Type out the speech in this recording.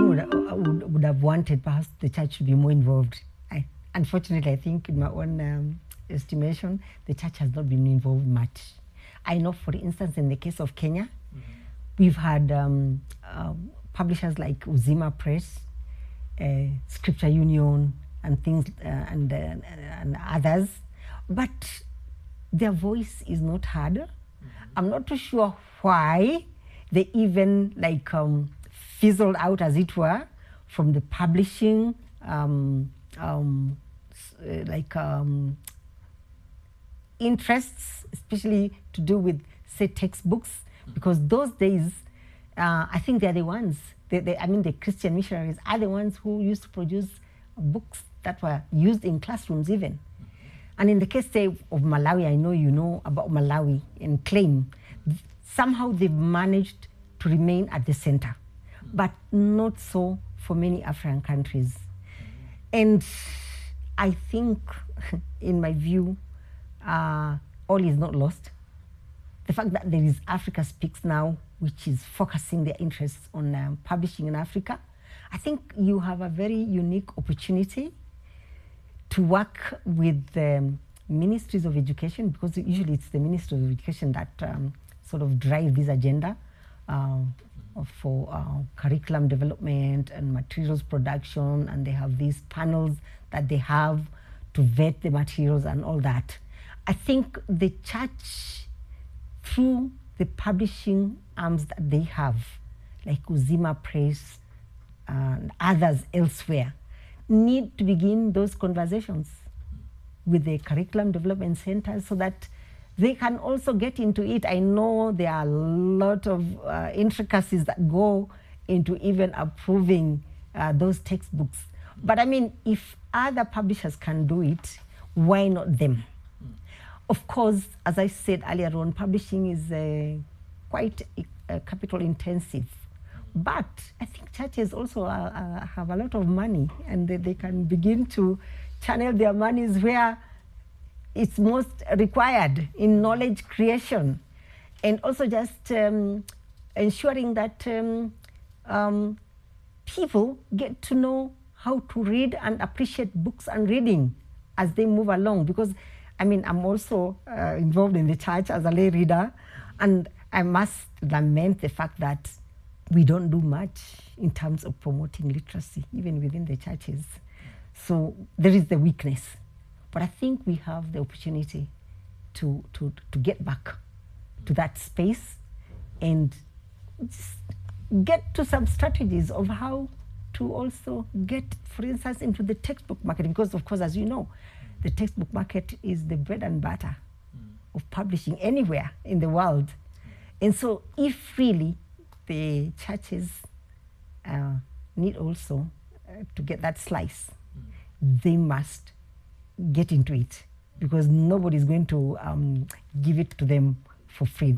one would have wanted perhaps the church to be more involved. Unfortunately, I think in my own estimation, the church has not been involved much. I know, for instance, in the case of Kenya, we've had publishers like Uzima Press, Scripture Union, and things, and others, but their voice is not heard. I'm not too sure why they even fizzled out, as it were, from the publishing interests, especially to do with, say, textbooks, because those days, I think they're the ones, the Christian missionaries are the ones who used to produce books that were used in classrooms even. And in the case, say, of Malawi, I know you know about Malawi and claim, somehow they've managed to remain at the center, but not so for many African countries. And I think, in my view, all is not lost. The fact that there is Africa Speaks Now, which is focusing their interests on publishing in Africa, I think you have a very unique opportunity to work with the ministries of education, because usually it's the ministries of education that sort of drive this agenda for curriculum development and materials production, and they have these panels that they have to vet the materials and all that. I think the church, through the publishing arms that they have, like Uzima Press and others elsewhere, need to begin those conversations with the curriculum development centers so that they can also get into it. I know there are a lot of intricacies that go into even approving those textbooks. But I mean, if other publishers can do it, why not them? Of course, as I said earlier on, publishing is quite capital intensive. But I think churches also have a lot of money, and they can begin to channel their monies where it's most required, in knowledge creation, and also just ensuring that people get to know how to read and appreciate books and reading as they move along. Because I mean, I'm also involved in the church as a lay reader, and I must lament the fact that we don't do much in terms of promoting literacy, even within the churches. So there is the weakness. But I think we have the opportunity to get back to that space and just get to some strategies of how to also get, for instance, into the textbook market. Because, of course, as you know, the textbook market is the bread and butter of publishing anywhere in the world. And so if really the churches need also to get that slice, they must get into it, because nobody's going to give it to them for free.